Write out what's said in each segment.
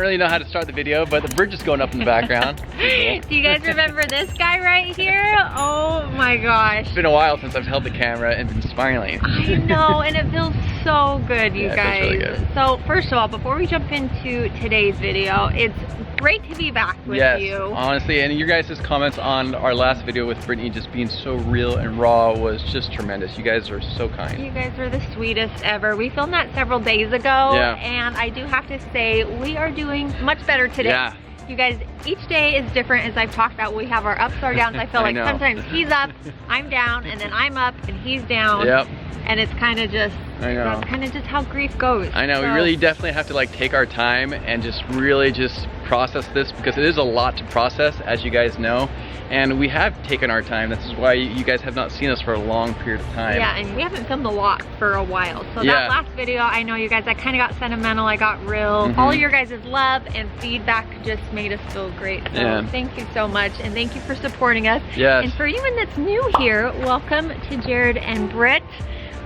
really know how to start the video, but the bridge is going up in the background. Do you guys remember this guy right here? Oh my gosh. It's been a while since I've held the camera and been smiling. I know, and it feels so good, you Yeah, guys. it feels really good. So first of all, before we jump into today's video, it's great to be back with you. Honestly, and your guys' comments on our last video with Brittany just being so real and raw was just tremendous. You guys are so kind. You guys are the sweetest ever. We filmed that several days ago, and I do have to say we are doing much better today. Yeah. You guys, each day is different, as I've talked about. We have our ups or downs. I feel like sometimes he's up, I'm down, and then I'm up and he's down. Yep. And it's kind of just, that's kind of just how grief goes. I know, we really definitely have to like take our time and just really just process this, because it is a lot to process, as you guys know. And we have taken our time. This is why you guys have not seen us for a long period of time. Yeah, and we haven't filmed a lot for a while. So that last video, I know you guys, I kind of got sentimental, I got real. All of your guys' love and feedback just made us feel great. So thank you so much, and thank you for supporting us. Yes. And for anyone that's new here, welcome to Jared and Britt.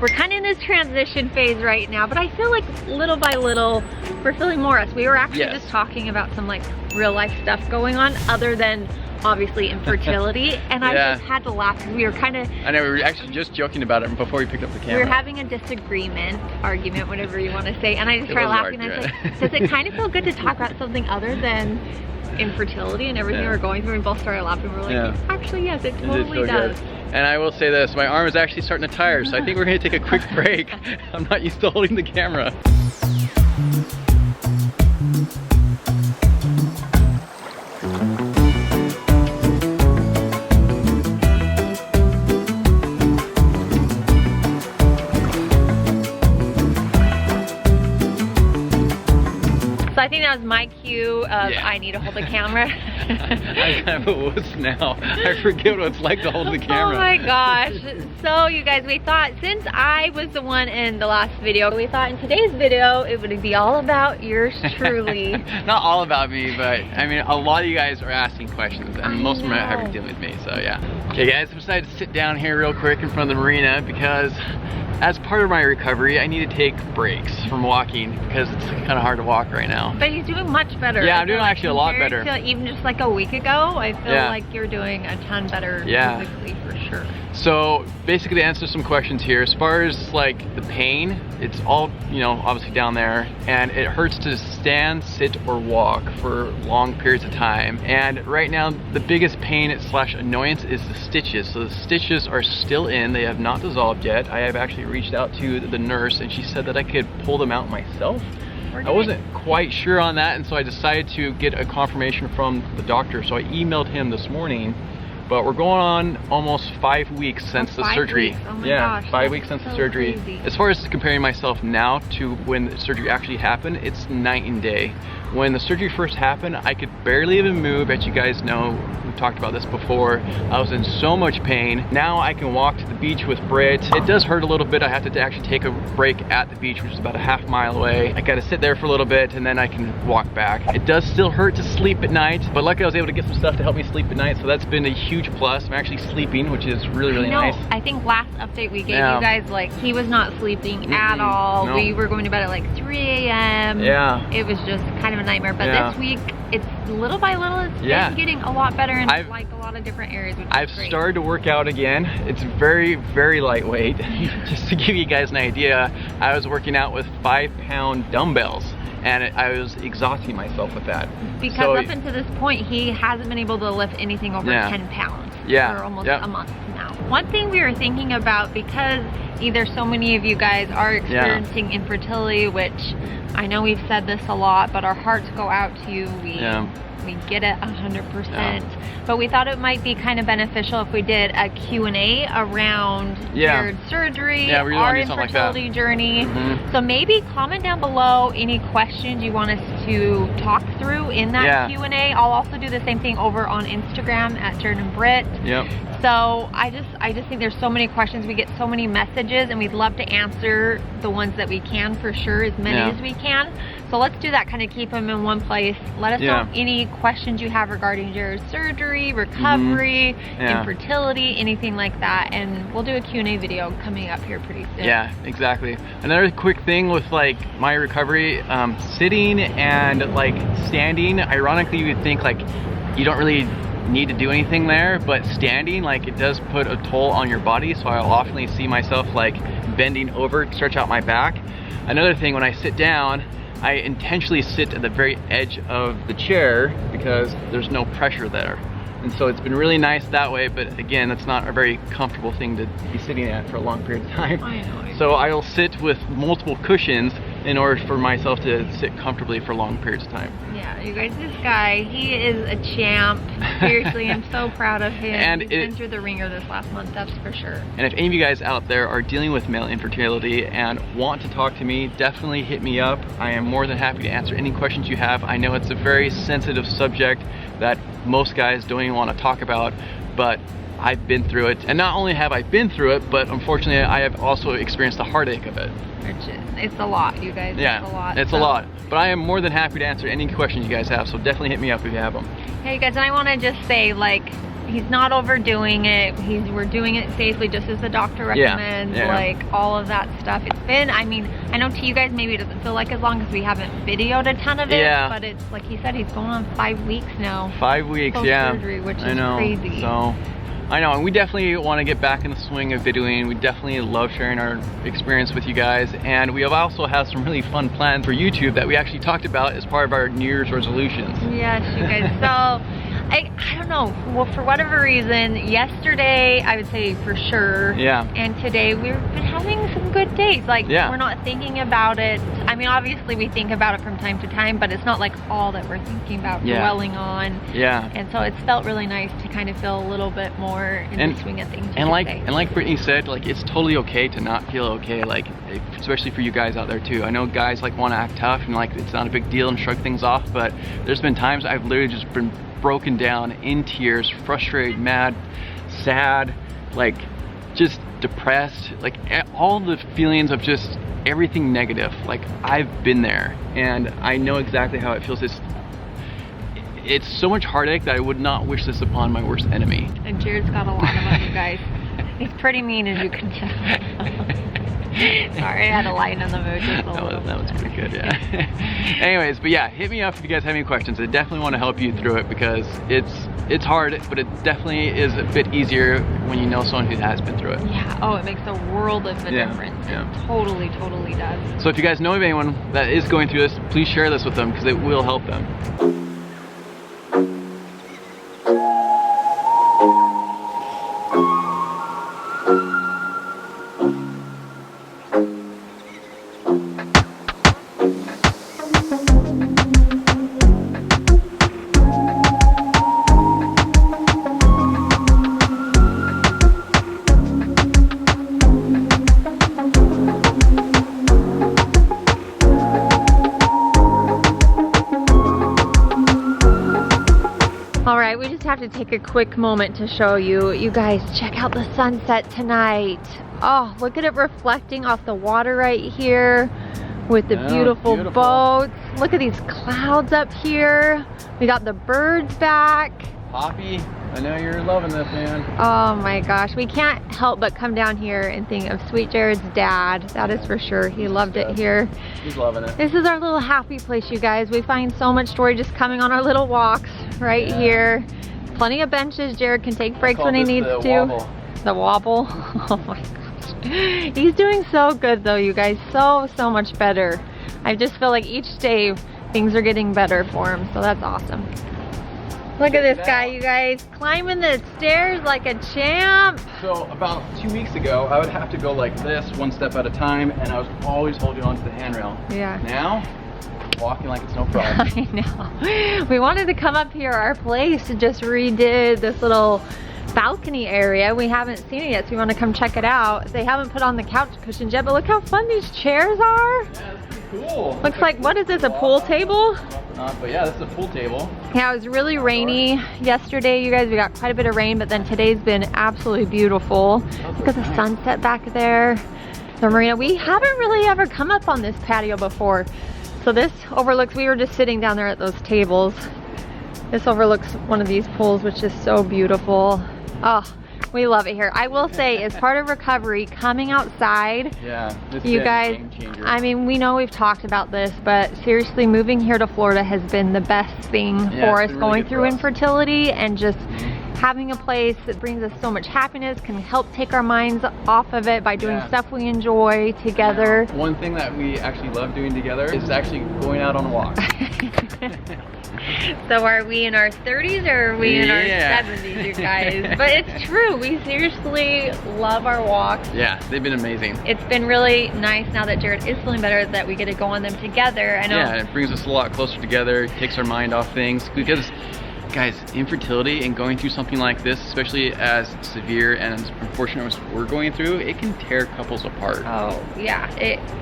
We're kind of in this transition phase right now, but I feel like little by little, we're feeling more us. We were actually just talking about some like real life stuff going on other than obviously infertility, and I just had to laugh because we were kind of... I know, we were actually just joking about it before we picked up the camera. We were having a disagreement, argument, whatever you want to say, and I just started laughing. I was like, does it kind of feel good to talk about something other than infertility and everything we're going through? And we both started laughing. We're like, actually, yes, it totally does. And I will say this, my arm is actually starting to tire, so I think we're going to take a quick break. I'm not used to holding the camera. So I think that was my cue of I need to hold the camera. I'm kind of a wuss now. I forget what it's like to hold the camera. Oh my gosh. So you guys, we thought, since I was the one in the last video, we thought in today's video it would be all about yours truly. Not all about me, but I mean, a lot of you guys are asking questions, and most of them are having to deal with me, so yeah. Okay guys, I decided to sit down here real quick in front of the marina because as part of my recovery, I need to take breaks from walking because it's kind of hard to walk right now. But he's doing much better. Yeah, I'm doing actually a lot better. Even just like a week ago, I feel like you're doing a ton better physically for sure. So basically to answer some questions here, as far as like the pain, it's all, you know, obviously down there, and it hurts to stand, sit, or walk for long periods of time. And right now, the biggest pain / annoyance is the stitches. So the stitches are still in, they have not dissolved yet. I have actually reached out to the nurse and she said that I could pull them out myself. I wasn't quite sure on that, and so I decided to get a confirmation from the doctor. So I emailed him this morning, but we're going on almost 5 weeks since the surgery. Oh my gosh, 5 weeks since the surgery. Crazy. As far as comparing myself now to when the surgery actually happened, it's night and day. When the surgery first happened, I could barely even move. As you guys know, we've talked about this before. I was in so much pain. Now I can walk to the beach with Britt. It does hurt a little bit. I have to actually take a break at the beach, which is about a half mile away. I gotta sit there for a little bit and then I can walk back. It does still hurt to sleep at night, but luckily I was able to get some stuff to help me sleep at night, so that's been a huge plus. I'm actually sleeping, which is really, really nice. I think last update we gave you guys, like, he was not sleeping at all. No. We were going to bed at like 3 a.m. Yeah. It was just kind of a nightmare, but this week, it's little by little, it's been getting a lot better in like a lot of different areas, which I've is great. started to work out again. It's very, very lightweight. Just to give you guys an idea, I was working out with 5-pound dumbbells, and I was exhausting myself with that. Because up until this point, he hasn't been able to lift anything over 10 pounds for almost a month now. One thing we were thinking about, because either so many of you guys are experiencing infertility, which I know we've said this a lot, but our hearts go out to you. We get it 100%. But we thought it might be kind of beneficial if we did a Q&A around your surgery, our infertility journey. So maybe comment down below any questions you want us to talk through in that Q&A. I'll also do the same thing over on Instagram at Jared and Britt. So I just think there's so many questions. We get so many messages, and we'd love to answer the ones that we can for sure, as many as we can. So let's do that, kind of keep him in one place. Let us know any questions you have regarding Jared's surgery, recovery, infertility, anything like that. And we'll do a Q&A video coming up here pretty soon. Yeah, exactly. Another quick thing with like my recovery, sitting and like standing, ironically you would think like you don't really need to do anything there, but standing, like it does put a toll on your body. So I'll often see myself like bending over to stretch out my back. Another thing, when I sit down, I intentionally sit at the very edge of the chair because there's no pressure there. And so it's been really nice that way, but again, that's not a very comfortable thing to be sitting at for a long period of time. I know. So I'll sit with multiple cushions in order for myself to sit comfortably for long periods of time. Yeah, you guys, this guy, he is a champ. Seriously, I'm so proud of him. And he's been through the ringer this last month, that's for sure. And if any of you guys out there are dealing with male infertility and want to talk to me, definitely hit me up. I am more than happy to answer any questions you have. I know it's a very sensitive subject that most guys don't even want to talk about, but I've been through it. And not only have I been through it, but unfortunately I have also experienced the heartache of it. It's a lot, you guys. Yeah, it's a lot. It's a lot. But I am more than happy to answer any questions you guys have, so definitely hit me up if you have them. Hey you guys, and I want to just say, like, he's not overdoing it. We're doing it safely, just as the doctor recommends. Like all of that stuff. It's been, I mean, I know to you guys maybe it doesn't feel like as long because we haven't videoed a ton of it. But it's like he said, he's going on 5 weeks now. 5 weeks, post-surgery, which is crazy. So I know, and we definitely want to get back in the swing of videoing. We definitely love sharing our experience with you guys, and we have also have some really fun plans for YouTube that we actually talked about as part of our New Year's resolutions. Yes, you guys. So I don't know, well, for whatever reason, yesterday I would say for sure, and today we've been having some good days. Like, we're not thinking about it. I mean, obviously we think about it from time to time, but it's not like all that we're thinking about, dwelling on. And so it's felt really nice to kind of feel a little bit more in the swing of things. And like Brittany said, like, it's totally okay to not feel okay, like, especially for you guys out there too. I know guys like want to act tough and like it's not a big deal and shrug things off, but there's been times I've literally just been broken down in tears, frustrated, mad, sad, like just depressed, like all the feelings of just everything negative. Like, I've been there and I know exactly how it feels. It's so much heartache that I would not wish this upon my worst enemy. And Jared's got a lot of them, you guys. He's pretty mean, as you can tell. Sorry, I had to lighten on the mood just a little. That was pretty good, yeah. Anyways, but yeah, hit me up if you guys have any questions. I definitely want to help you through it because it's hard, but it definitely is a bit easier when you know someone who has been through it. Yeah, oh, it makes a world of a difference. It totally, totally does. So if you guys know of anyone that is going through this, please share this with them because it will help them. Have to take a quick moment to show you. You guys, check out the sunset tonight. Oh, look at it reflecting off the water right here with the beautiful boats. Look at these clouds up here. We got the birds back. Poppy, I know you're loving this, man. Oh my gosh, we can't help but come down here and think of sweet Jared's dad. That is for sure. He loved it here. He's loving it. This is our little happy place, you guys. We find so much joy just coming on our little walks right here. Plenty of benches. Jared can take breaks when he needs to. Wobble. The wobble. Oh my gosh. He's doing so good though, you guys. So much better. I just feel like each day things are getting better for him. So that's awesome. Look at this guy, you guys. Climbing the stairs like a champ. So about 2 weeks ago, I would have to go like this, one step at a time, and I was always holding on to the handrail. Yeah. Now, walking like it's no problem. I know. We wanted to come up here. Our place just redid this little balcony area. We haven't seen it yet, so we want to come check it out. They haven't put on the couch cushions yet, but look how fun these chairs are. Yeah, that's pretty cool. Looks like, what is this, a pool table? But yeah, this is a pool table. Yeah, it was really rainy yesterday, you guys. We got quite a bit of rain, but then today's been absolutely beautiful. Look at the sunset back there. The marina. We haven't really ever come up on this patio before. So So this overlooks, we were just sitting down there at those tables. This overlooks one of these pools, which is so beautiful. Oh, we love it here. I will say, as part of recovery, coming outside, you guys, I mean, we know we've talked about this, but seriously, moving here to Florida has been the best thing for us, going through infertility, and just having a place that brings us so much happiness, can help take our minds off of it by doing stuff we enjoy together. One thing that we actually love doing together is actually going out on a walk. So are we in our 30s or are we in our 70s, you guys? But it's true, we seriously love our walks. Yeah, they've been amazing. It's been really nice now that Jared is feeling better that we get to go on them together. I know. Yeah, it brings us a lot closer together, takes our mind off things, because guys, infertility and going through something like this, especially as severe and as unfortunate as we're going through, it can tear couples apart. Oh yeah,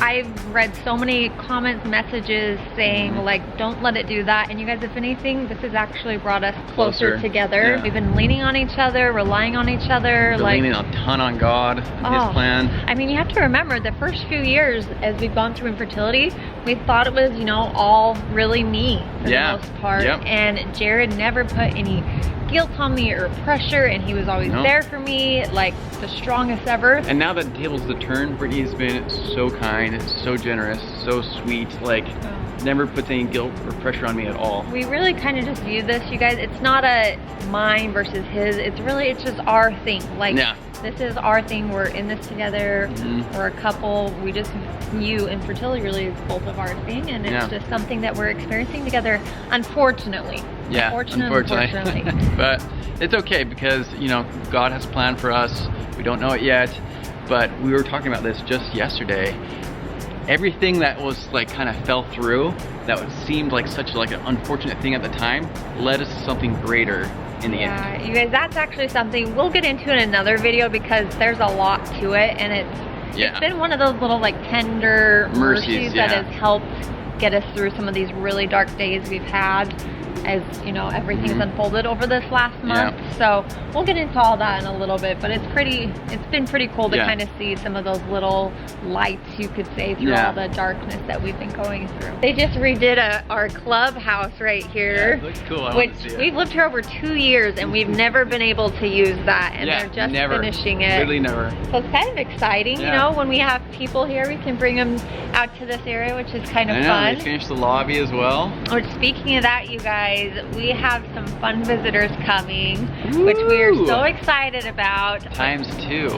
I've read so many comments, messages saying like, don't let it do that. And you guys, if anything, this has actually brought us closer together. We've been leaning on each other, relying on each other. We're leaning a ton on God, His plan. I mean, you have to remember the first few years as we've gone through infertility, we thought it was, you know, all really me for the most part. And Jared never put any guilt on me or pressure, and he was always there for me, like the strongest ever. And now that the tables have turned, Brittany's been so kind, so generous, so sweet, like never puts any guilt or pressure on me at all. We really kind of just view this, you guys, it's not a mine versus his, it's just our thing. Like this is our thing, we're in this together, we're a couple, we just view infertility really is both of our thing, and it's just something that we're experiencing together, unfortunately. Unfortunately. But it's okay, because you know, God has a plan for us. We don't know it yet, but we were talking about this just yesterday. Everything that was like kind of fell through, that seemed like such like an unfortunate thing at the time, led us to something greater in the end. You guys, that's actually something we'll get into in another video, because there's a lot to it, and it's been one of those little like tender mercies that has helped get us through some of these really dark days we've had, as you know, everything's unfolded over this last month. So we'll get into all that in a little bit, but it's been pretty cool to kind of see some of those little lights, you could say, through all the darkness that we've been going through. They just redid our clubhouse right here, it looks cool. which we've lived here over 2 years and we've never been able to use that, and they're just finishing it. Literally never. So it's kind of exciting, you know, when we have people here, we can bring them out to this area, which is kind of fun. They finished the lobby as well. Which, speaking of that, you guys, we have some fun visitors coming, which we are so excited about. Times two,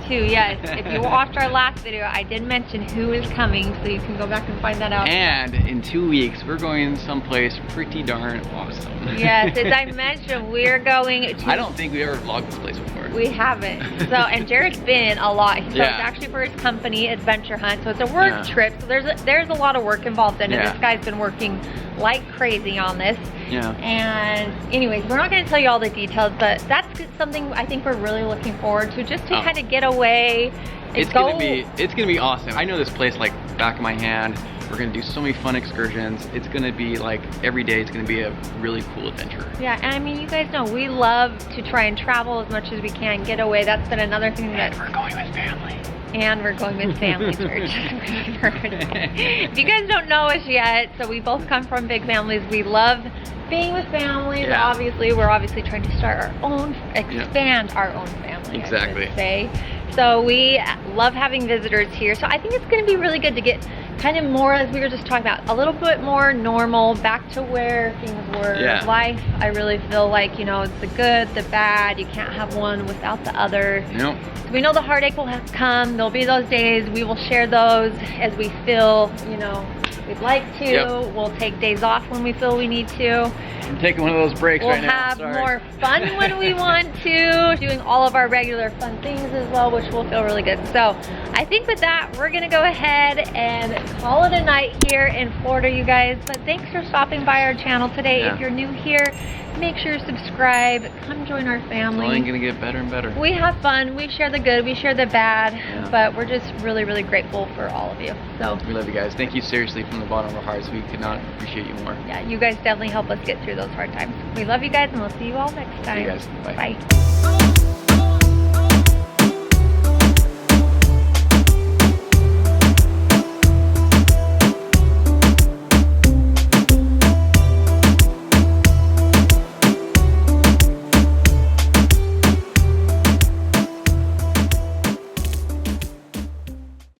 yes. If you watched our last video, I did mention who is coming, so you can go back and find that out. And in 2 weeks, we're going someplace pretty darn awesome. Yes, as I mentioned, we're going to... I don't think we ever vlogged this place before. We haven't. So, and Jared's been a lot. So it's actually for his company, Adventure Hunt. So it's a work trip. So there's a lot of work involved in it. This guy's been working like crazy on this. And anyways, we're not going to tell you all the details, but that's something I think we're really looking forward to, just to kind of get away. It's gonna be awesome. I know this place like back of my hand. We're gonna do so many fun excursions. It's gonna be like every day. It's gonna be a really cool adventure. Yeah, and I mean, you guys know we love to try and travel as much as we can, get away. That's been another thing that we're going with family. And we're going with family church. If you guys don't know us yet, so we both come from big families. We love being with families. Obviously, we're obviously trying to start our own, expand our own family. Exactly. I should say. So we love having visitors here. So I think it's going to be really good to get kind of more, as we were just talking about, a little bit more normal, back to where things were. Life, I really feel like, you know, it's the good, the bad. You can't have one without the other. Nope. So we know the heartache will come. There'll be those days. We will share those as we feel, you know, we'd like to. We'll take days off when we feel we need to. I'm taking one of those breaks right now. We'll have more fun when we want to, doing all of our regular fun things as well, which will feel really good. So I think with that, we're gonna go ahead and call it a night here in Florida, you guys. But thanks for stopping by our channel today. If you're new here, make sure to subscribe, come join our family. It's only gonna get better and better. We have fun, we share the good, we share the bad, but we're just really, really grateful for all of you. So we love you guys. Thank you seriously from the bottom of our hearts. We could not appreciate you more. Yeah, you guys definitely help us get through those hard times. We love you guys, and we'll see you all next time. See you guys. Bye. Bye.